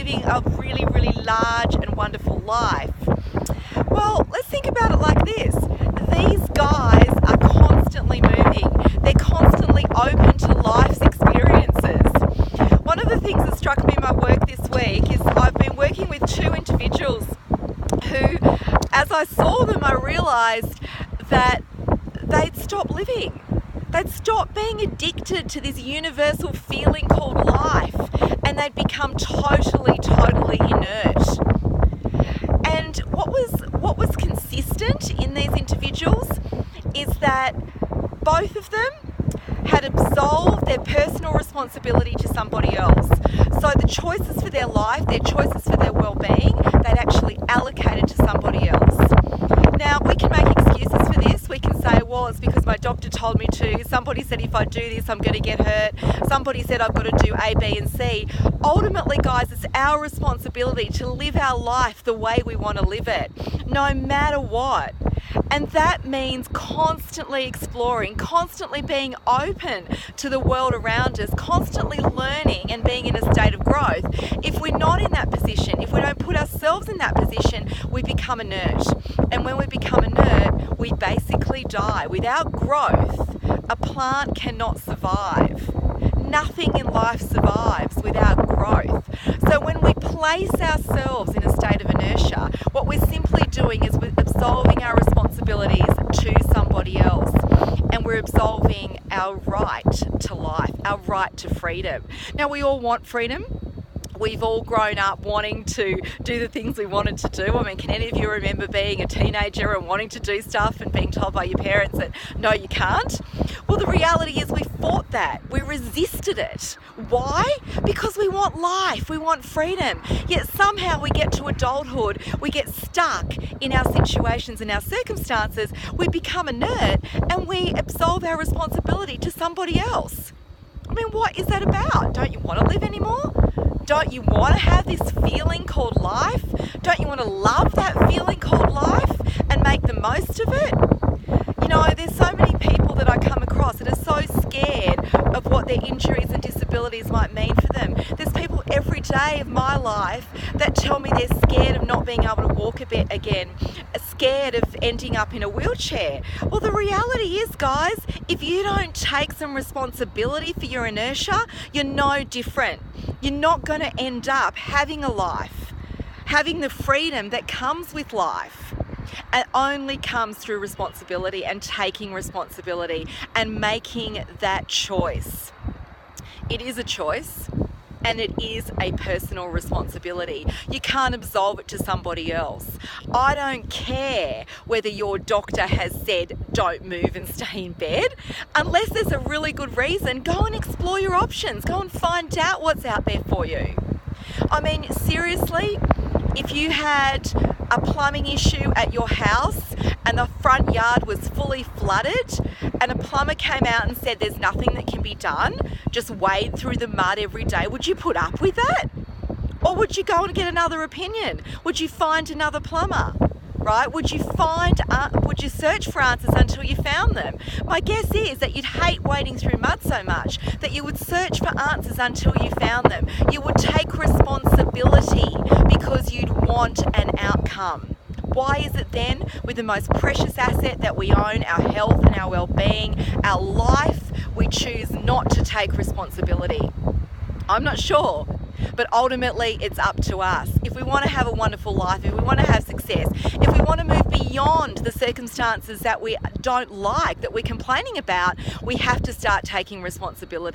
living a really, really large and wonderful life? Well, let's think about it like this. These guys are constantly moving. They're constantly open to life's experiences. One of the things that struck me in my work this week is I've been working with two individuals who, as I saw them, I realised that they'd stopped living. They'd stopped being addicted to this universal feeling called life, and they'd become totally inert. And what was consistent in these individuals is that both of them had absolved their personal responsibility to somebody else. So the choices for their life, their choices for their well-being, they'd actually allocated to somebody else. Now, we can make excuses for this. We can say, well, it's because my doctor told me to. Somebody said if I do this, I'm going to get hurt. Somebody said I've got to do A, B, and C. Ultimately, guys, it's our responsibility to live our life the way we want to live it, no matter what. And that means constantly exploring, constantly being open to the world around us, constantly learning and being in a state of growth. If we're not in that position, if we don't put ourselves in that position, we become inert. And when we become inert, we basically die. Without growth, a plant cannot survive. Nothing in life survives without growth. So when we place ourselves in a state of inertia, what we're simply doing is we're absolving our responsibilities to somebody else, and we're absolving our right to life, our right to freedom. Now, we all want freedom. We've all grown up wanting to do the things we wanted to do. I mean, can any of you remember being a teenager and wanting to do stuff and being told by your parents that, no, you can't? Well, the reality is we fought that. We resisted it. Why? Because we want life. We want freedom. Yet somehow we get to adulthood. We get stuck in our situations and our circumstances. We become inert and we absolve our responsibility to somebody else. I mean, what is that about? Don't you want to live anymore? Don't you want to have this feeling called life? Don't you want to love that feeling called life and make the most of it? You know, there's so many people that I come across that are so scared of what their injuries and disabilities might mean for them. There's people every day of my life that tell me they're scared of not being able to walk a bit again, scared of ending up in a wheelchair. Well, the reality is, guys, if you don't take some responsibility for your inertia, you're no different. You're not going to end up having a life, having the freedom that comes with life. It only comes through responsibility and taking responsibility and making that choice. It is a choice and it is a personal responsibility. You can't absolve it to somebody else. I don't care whether your doctor has said don't move and stay in bed. Unless there's a really good reason, go and explore your options. Go and find out what's out there for you. I mean, seriously, if you had a plumbing issue at your house and the front yard was fully flooded and a plumber came out and said there's nothing that can be done, just wade through the mud every day, would you put up with that? Or would you go and get another opinion? Would you find another plumber? Right? Would you search for answers until you found them? My guess is that you'd hate wading through mud so much that you would search for answers until you found them. You would take responsibility because you'd want an outcome. Why is it then, with the most precious asset that we own, our health and our well-being, our life, we choose not to take responsibility? I'm not sure. But ultimately, it's up to us. If we want to have a wonderful life, if we want to have success, if we want to move beyond the circumstances that we don't like, that we're complaining about, we have to start taking responsibility.